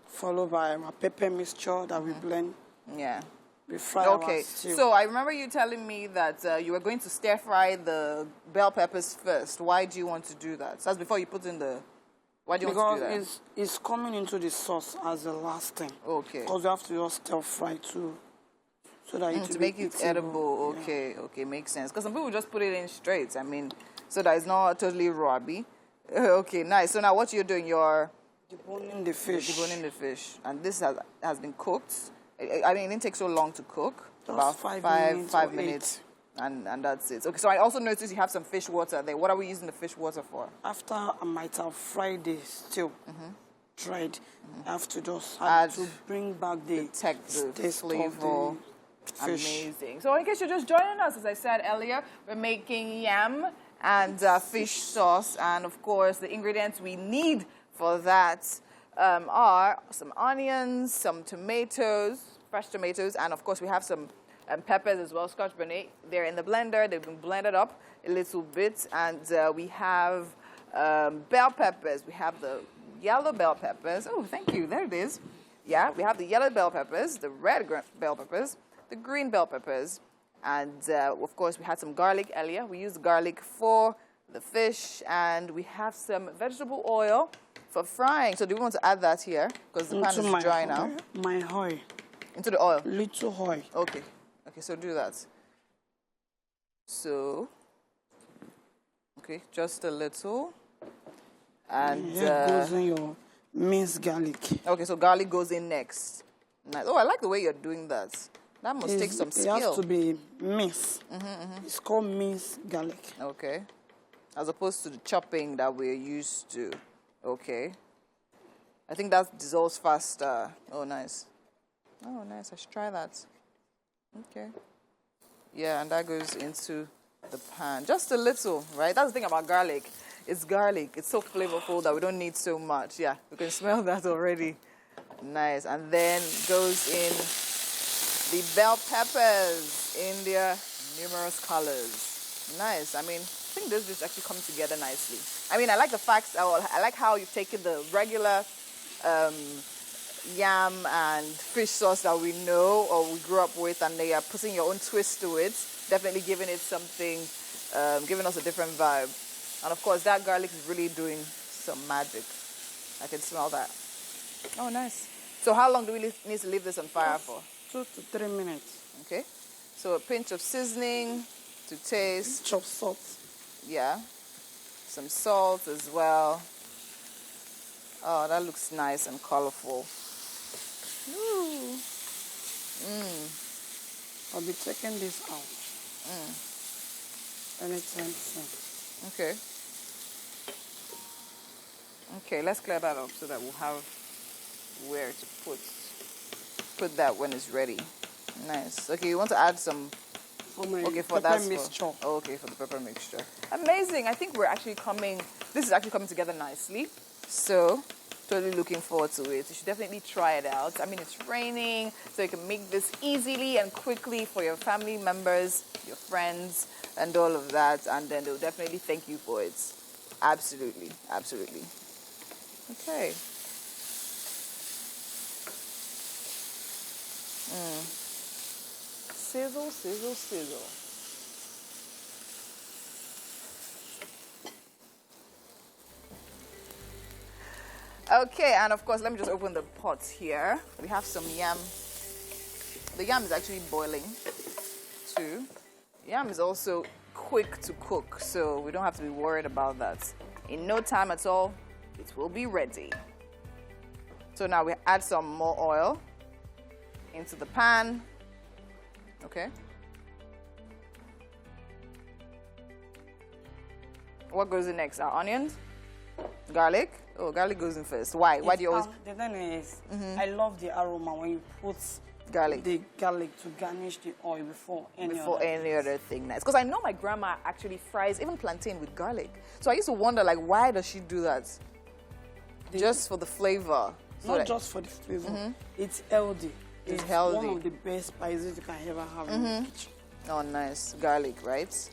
followed by our pepper mixture that we blend. Yeah. We fry Okay, our stew. so I remember you telling me that you were going to stir fry the bell peppers first. Why do you want to do that? So that's before you put in the... Why do you want to do that? Because it's coming into the sauce as the last thing. Okay. Because you have to just stir fry too, so that it will To be make it eatable. edible, okay, okay, makes sense. Because some people just put it in straight. I mean, so that it's not totally raw-y. Okay, nice. So now what you're doing, you're Deboning the fish. deboning the fish, and this has been cooked. I mean, it didn't take so long to cook. Just About 5 minutes five or minutes, and that's it. Okay, so I also noticed you have some fish water there. What are we using the fish water for? After I might have fried the stew, dried, I have to just Add add to bring back the the taste flavor. of the fish. Amazing. So in case you're just joining us, as I said earlier, we're making yam and fish sauce. And of course, the ingredients we need for that are some onions, some tomatoes, fresh tomatoes, and of course we have some peppers as well, Scotch bonnet. They're in the blender. They've been blended up a little bit. And we have bell peppers. We have the yellow bell peppers. Oh, thank you. There it is. Yeah, we have the yellow bell peppers, the red bell peppers, the green bell peppers, and of course we had some garlic earlier. We used garlic for the fish, and we have some vegetable oil for frying. So do we want to add that here? Because the pan Into is dry now. My oil, Into the oil. little oil. Okay. Okay, so do that. So, okay, just a little. And, Here goes in your minced garlic. okay, so garlic goes in next. Nice. Oh, I like the way you're doing that. That must take some It skill. has to be minced. It's called minced garlic. Okay. As opposed to the chopping that we're used to. Okay. I think that dissolves faster. Oh, nice. Oh, nice. I should try that. Okay. Yeah, and that goes into the pan. Just a little, right? That's the thing about garlic. It's garlic. It's so flavorful that we don't need so much. Yeah, you can smell that already. Nice. And then goes in the bell peppers in their numerous colors. Nice. I mean, I think those just actually come together nicely. I mean, I like the fact, I like how you've taken the regular yam and fish sauce that we know or we grew up with, and they are putting your own twist to it, definitely giving it something, giving us a different vibe. And of course, that garlic is really doing some magic. I can smell that. Oh, nice. So how long do we need to leave this on fire for? 2 to 3 minutes. Okay. So a pinch of seasoning to taste. Chop salt. Yeah. Some salt as well. Oh, that looks nice and colorful. Ooh. I'll be taking this out. Anytime soon. Okay. Okay, let's clear that up so that we'll have where to put put that when it's ready. Nice. Okay, you want to add some... Okay, for that mixture. Okay, for the pepper mixture. Amazing. I think we're actually coming... This is actually coming together nicely. So, totally looking forward to it. You should definitely try it out. I mean, it's raining, so you can make this easily and quickly for your family members, your friends, and all of that. And then they'll definitely thank you for it. Absolutely. Absolutely. Okay. Sizzle, sizzle, sizzle. Okay, and of course, let me just open the pot here. We have some yam. The yam is actually boiling too. Yam is also quick to cook, so we don't have to be worried about that. In no time at all, it will be ready. So now we add some more oil into the pan. Okay. What goes in next? Our onions? Garlic? Oh, garlic goes in first. Why? Why do you always... The thing is, I love the aroma when you put garlic to garnish the oil before any other thing. Nice. Because I know my grandma actually fries even plantain with garlic. So I used to wonder, like, why does she do that? Just for the flavor. Not just for the flavor. It's healthy. It's healthy. One of the best spices you can ever have in the kitchen. Oh, nice. Garlic, right?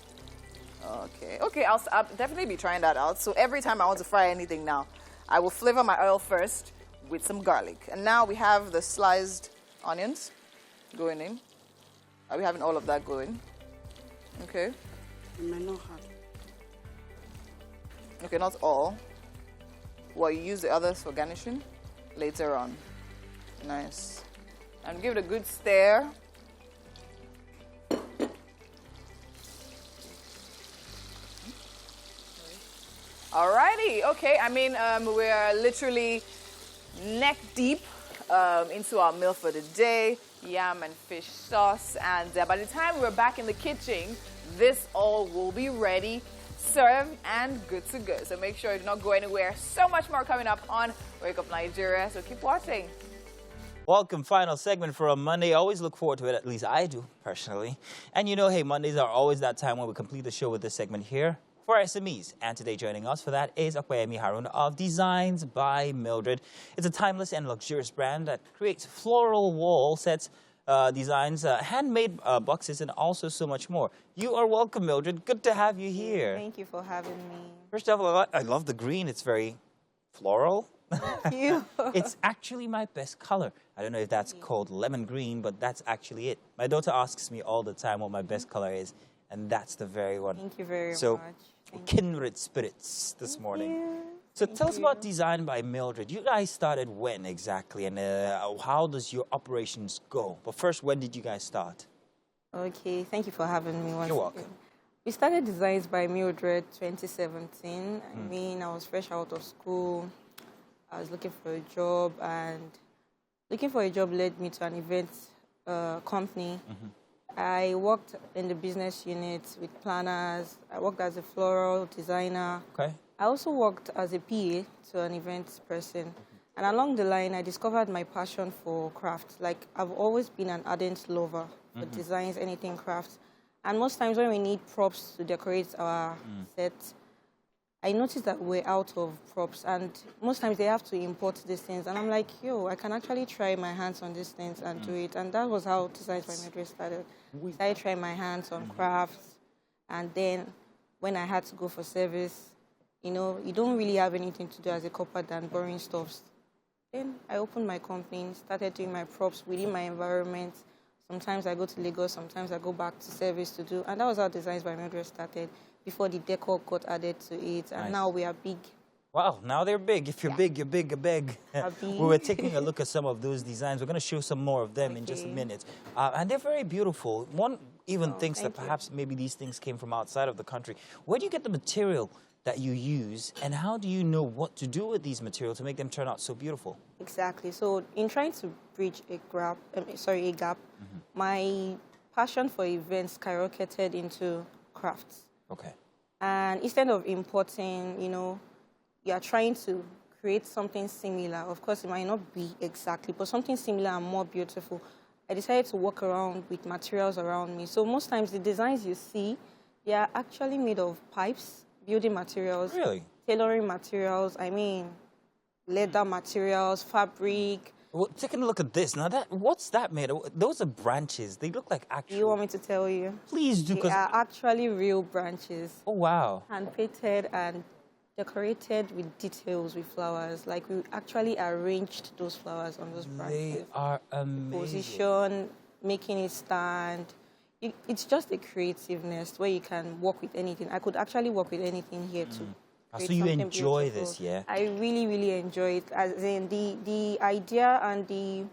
Okay. Okay, I'll definitely be trying that out. So every time I want to fry anything now, I will flavor my oil first with some garlic. And now we have the sliced onions going in. Are we having all of that going? Okay. You may not have. Okay, not all. Well, you use the others for garnishing later on. Nice. And give it a good stir. Alrighty, okay. I mean, we're literally neck deep into our meal for the day. Yam and fish sauce. And by the time we're back in the kitchen, this all will be ready, served, and good to go. So make sure you do not go anywhere. So much more coming up on Wake Up Nigeria. So keep watching. Welcome, final segment for a Monday. I always look forward to it, at least I do, personally. And you know, hey, Mondays are always that time when we complete the show with this segment here for SMEs. And today joining us for that is Okwayemi Harun of Designs by Mildred. It's a timeless and luxurious brand that creates floral wall sets, designs, handmade boxes, and also so much more. You are welcome, Mildred. Good to have you here. Thank you for having me. First of all, I love the green. It's very floral. Thank you. It's actually my best color. I don't know if that's called lemon green, but that's actually it. My daughter asks me all the time what my best color is, and that's the very one. Thank you very much. So, kindred spirits this morning. So tell us about Design by Mildred. You guys started when exactly, and how does your operations go? But first, when did you guys start? Okay, thank you for having me once You're welcome. again. We started Designs by Mildred 2017. I mean, I was fresh out of school. I was looking for a job, and looking for a job led me to an event company. I worked in the business unit with planners. I worked as a floral designer. Okay. I also worked as a PA to an events person. And along the line, I discovered my passion for crafts. Like, I've always been an ardent lover for designs, anything crafts. And most times when we need props to decorate our sets, I noticed that we're out of props, and most times they have to import these things. And I'm like, yo, I can actually try my hands on these things and do it. And that was how Designs by Mildred started. I started trying my hands on crafts. And then when I had to go for service, you know, you don't really have anything to do as a copper than borrowing stuffs. Then I opened my company, started doing my props within my environment. Sometimes I go to Lagos, sometimes I go back to service to do. And that was how Designs by Mildred started, before the decor got added to it. And now we are big. Wow, now they're big. If you're big, you're big, you're big. We were taking a look at some of those designs. We're going to show some more of them in just a minute. And they're very beautiful. One even thinks that perhaps maybe these things came from outside of the country. Where do you get the material that you use, and how do you know what to do with these materials to make them turn out so beautiful? Exactly. So in trying to bridge a gap, my passion for events skyrocketed into crafts. Okay. And instead of importing, you know, you are trying to create something similar. Of course, it might not be exactly, but something similar and more beautiful. I decided to walk around with materials around me. So most times the designs you see, they are actually made of pipes, building materials, Really? tailoring materials, leather materials, fabric. Well, taking a look at this. Now, what's that made of? Those are branches. They look like actual... You want me to tell you? Please do, They because... are actually real branches. Oh, wow. Hand-painted and decorated with details with flowers. Like, we actually arranged those flowers on those branches. They are amazing. Position, making it stand. It's just a creativeness where you can work with anything. I could actually work with anything here too. So you enjoy this, yeah? I really, really enjoy it. As in the idea and the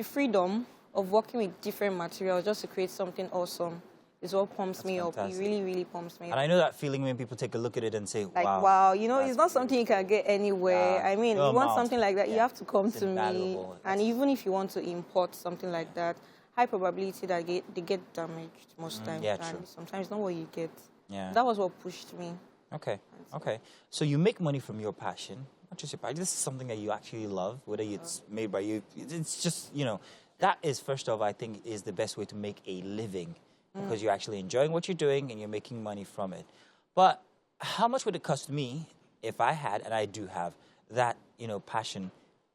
freedom of working with different materials just to create something awesome is what pumps me up. It really, really pumps me up. And I know that feeling when people take a look at it and say, Like, wow, you know, it's not something you can get anywhere. I mean, you want something like that, you have to come to me. And even if you want to import something like that, high probability that they get damaged most times. Yeah, and true. sometimes not what you get. Yeah. That was what pushed me. Okay, okay. So you make money from your passion, not just your passion. This is something that you actually love, whether it's made by you. It's just, you know, that is, first off, I think, is the best way to make a living because you're actually enjoying what you're doing and you're making money from it. But how much would it cost me if I had, and I do have, that, you know, passion?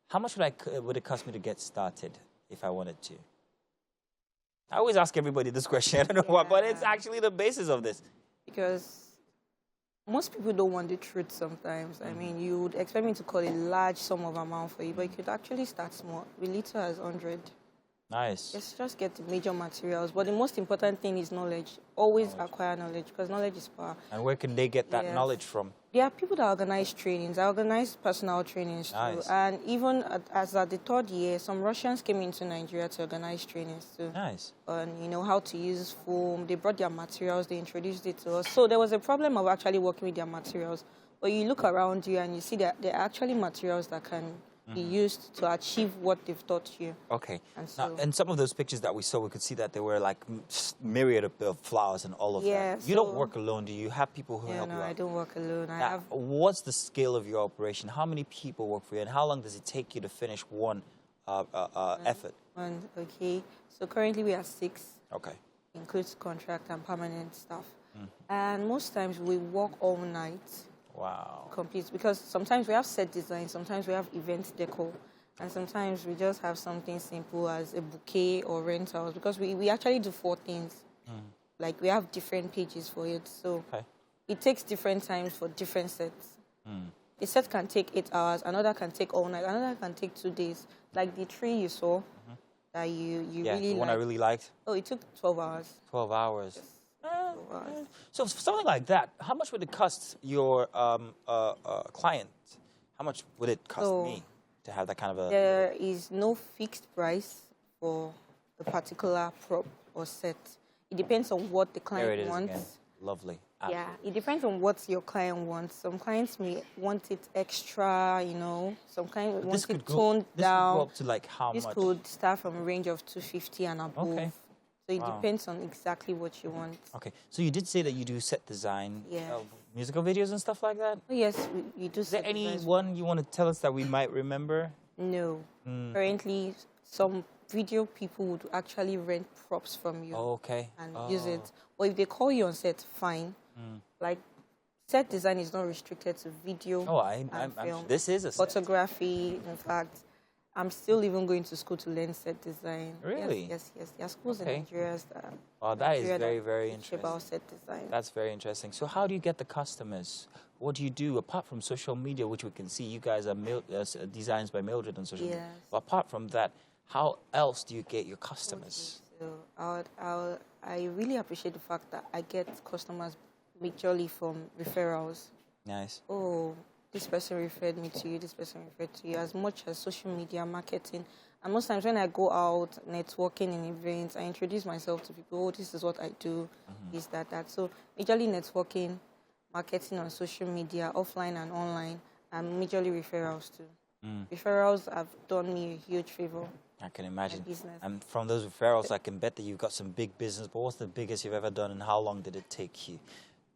How much would it cost me to get started if I wanted to? I always ask everybody this question. I don't know why, but it's actually the basis of this. Because most people don't want the truth sometimes. I mean, you would expect me to call a large sum of amount for you, but you could actually start small, with little as 100. Nice. Just get the major materials. But the most important thing is knowledge. Always acquire knowledge, because knowledge is power. And where can they get that knowledge from? There are people that organize trainings. I organize personal trainings too. Nice. And even as at the third year, some Russians came into Nigeria to organize trainings too. Nice. On, you know, how to use foam. They brought their materials. They introduced it to us. So there was a problem of actually working with their materials. But you look around you and you see that there are actually materials that can be used to achieve what they've taught you. Okay. And so, Now, in some of those pictures that we saw, we could see that there were like myriad of flowers and all of that. You don't work alone, do you? Have people who help you out? No, I don't work alone. Now, what's the scale of your operation? How many people work for you, and how long does it take you to finish one effort? Okay. So currently we are 6. Okay. Includes contract and permanent staff. And most times we work all night. Wow. Complete, because sometimes we have set design, sometimes we have event decor, and sometimes we just have something simple as a bouquet or rentals, because we actually do 4 things. Like, we have different pages for it, so it takes different times for different sets. A set can take 8 hours, another can take all night, another can take 2 days. Like the tree you saw that you really liked. Yeah, the one I really liked. Oh, it took 12 hours. 12 hours. Yes. So for something like that, how much would it cost your client? How much would it cost me to have that kind of a... There is no fixed price for a particular prop or set. It depends on what the client wants. Again. Lovely. Yeah, it depends on what your client wants. Some clients may want it extra, you know. Some clients want it toned down. This could go up to like how much? This could start from a range of 250 and above. Okay. So it depends on exactly what you want. Okay. So you did say that you do set design, Yeah. musical videos and stuff like that? Oh, yes, we do. Is there any one you want to tell us that we might remember? No. Currently, some video people would actually rent props from you and use it. Or if they call you on set, fine. Like, set design is not restricted to video and film. This is a set. Photography, in fact. I'm still even going to school to learn set design. Really? Yes. There are schools in Nigeria that... Oh, that is very, very interesting. About set design. That's very interesting. So how do you get the customers? What do you do apart from social media, which we can see you guys are Designs by Mildred on social media? But apart from that, how else do you get your customers? So I really appreciate the fact that I get customers majorly from referrals. Nice. Oh, this person referred me to you, this person referred to you, as much as social media marketing. And most times when I go out networking in events, I introduce myself to people. Oh, this is what I do, this, that. So majorly networking, marketing on social media, offline and online, and majorly referrals too. Referrals have done me a huge favor. I can imagine. And from those referrals, I can bet that you've got some big business. But what's the biggest you've ever done, and how long did it take you?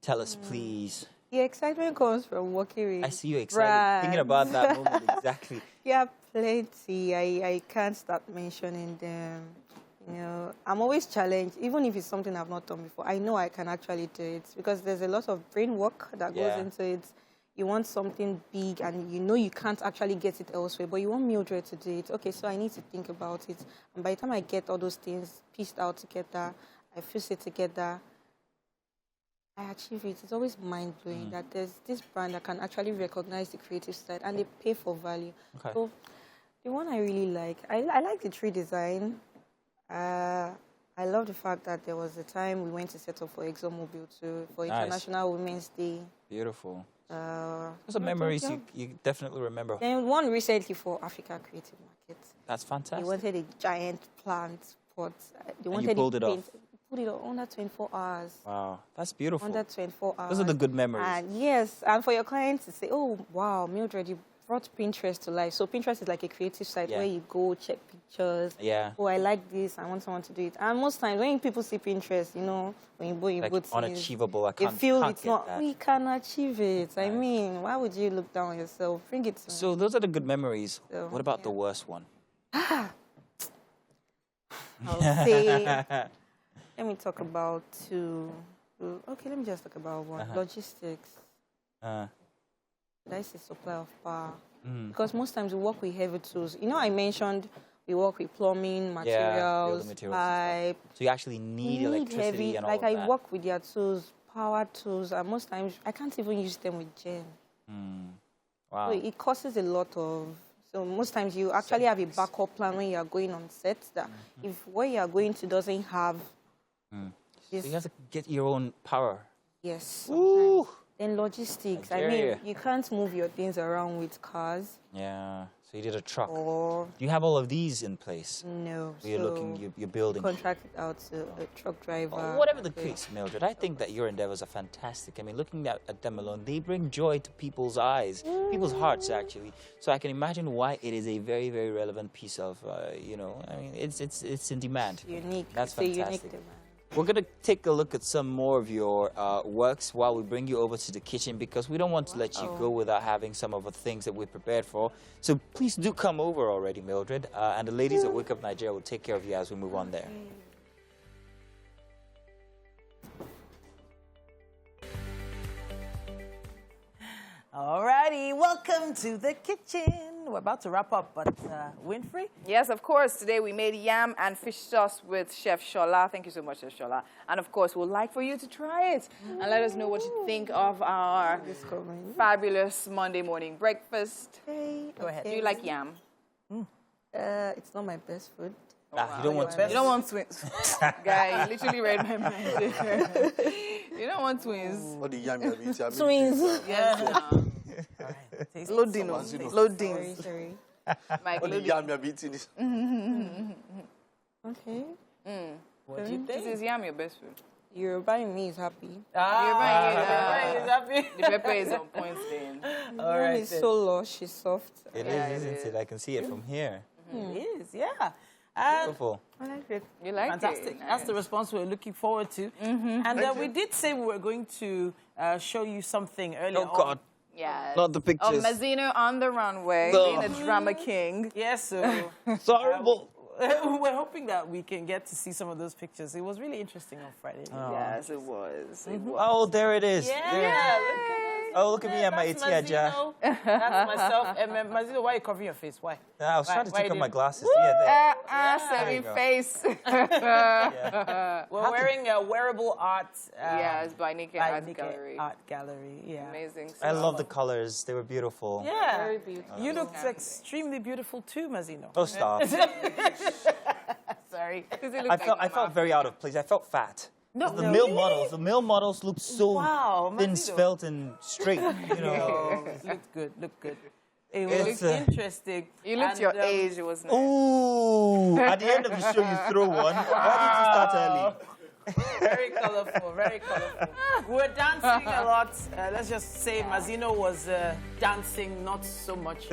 Tell us, please. The excitement comes from working with I see you excited, thinking about that moment, exactly. Yeah, plenty. I can't start mentioning them. You know, I'm always challenged, even if it's something I've not done before. I know I can actually do it because there's a lot of brain work that goes into it. You want something big and you know you can't actually get it elsewhere, but you want Mildred to do it. Okay, so I need to think about it. And by the time I get all those things pieced out together, I fuse it together, I achieve it. It's always mind-blowing that there's this brand that can actually recognize the creative side and they pay for value. Okay. So the one I really like, I like the tree design. I love the fact that there was a time we went to set up for ExxonMobil too, for International Women's Day. Beautiful. Those are memories you definitely remember. Then one recently for Africa Creative Market. That's fantastic. They wanted a giant plant pot. They wanted and you pulled it off. Put it on under 24 hours. Wow, that's beautiful. Under 24 hours. Those are the good memories. And yes, and for your clients to say, oh, wow, Mildred, you brought Pinterest to life. So Pinterest is like a creative site where you go check pictures. Yeah. Oh, I like this. I want someone to do it. And most times when people see Pinterest, you know, when you go to unachievable. You feel it's not. That. We can achieve it. Right. I mean, why would you look down on yourself? Bring it to me. So those are the good memories. So, what about the worst one? I'll say. Let me talk about two. Okay, let me just talk about one. Logistics. That's the supply of power. Because most times we work with heavy tools. You know, I mentioned we work with plumbing, materials, pipe. So you actually need electricity heavy, and all like of that. I work with their tools, power tools, and most times I can't even use them with gen. Wow. So it causes a lot of... So most times you actually have a backup plan when you are going on set that if where you are going to doesn't have... So you have to get your own power. Yes. Ooh. Then logistics. I mean, you can't move your things around with cars. Yeah. So you did a truck. Or do you have all of these in place? No. So you're building. Contracted out to a truck driver. Well, whatever the case, Mildred, I think that your endeavors are fantastic. I mean, looking at them alone, they bring joy to people's eyes, people's hearts, actually. So I can imagine why it is a very, very relevant piece of, you know, I mean, it's in demand. It's unique. That's fantastic. A unique demand. We're going to take a look at some more of your works while we bring you over to the kitchen because we don't want to let you go without having some of the things that we're prepared for. So please do come over already, Mildred. And the ladies at Wake Up Nigeria will take care of you as we move on there. Alrighty, welcome to the kitchen. We're about to wrap up, but Winfrey? Yes, of course. Today we made yam and fish sauce with Chef Shola. Thank you so much, Chef Shola. And of course, we'd like for you to try it and let us know what you think of our fabulous Monday morning breakfast. Okay. Go ahead. Do you like yam? It's not my best food. You don't want twins. You don't want twins. Guy, you literally read my mind. You don't want twins. What the yam you have? Twins. Yeah. Loading. Loading. Sorry. Mike, what the yam you have eaten is? Okay. What do you think? This is yam your best food. Yoruba in me is happy. Yoruba is happy. The pepper is on point then. All right. It's so lush, it's soft. It is, isn't it? I can see it from here. It is, yeah. Beautiful. I like it. You like Fantastic. it? Nice. That's the response we're looking forward to. And we did say we were going to show you something earlier on. Oh, God. Yeah. Not the pictures. Mazzino on the runway, being a drama king. Yes, so... It's horrible. We're hoping that we can get to see some of those pictures. It was really interesting on Friday. Yes, it was. Oh, there it is. Yeah, there. Look at this. Oh, look at me and my Etiaja. That's myself. And Mazzino, why are you covering your face? Why? I was trying to take off my glasses. Saving face. We're wearing a wearable art. It's by Nikkei Art Gallery. Art Gallery, yeah. Amazing. I love the colors. They were beautiful. Yeah. Very beautiful. You looked extremely beautiful too, Mazzino. Oh, stop. Sorry. I felt very out of place. I felt fat. No, the male models looked so thin, svelte, and straight. You know, looked good. It was interesting. You looked your age. It was nice. Ooh! At the end of the show, you throw one. Why did you start early? Very colorful, very colorful. We're dancing a lot. Let's just say Mazino was dancing not so much.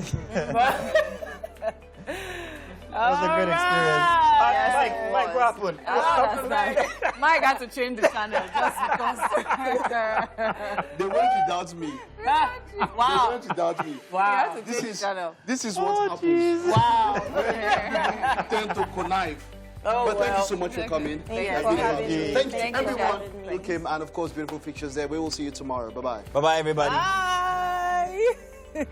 That was a good experience. Mike, what happened? Mike had to change the channel just because. They want to doubt me. Wow. They want to doubt me. Wow. This is what happens. Wow. You tend to connive. Oh, But thank you so much for coming. Thank you for having me. Thank Thank you, you for everyone having me. who came, and of course, beautiful pictures there. We will see you tomorrow. Bye-bye. Bye-bye, everybody. Bye.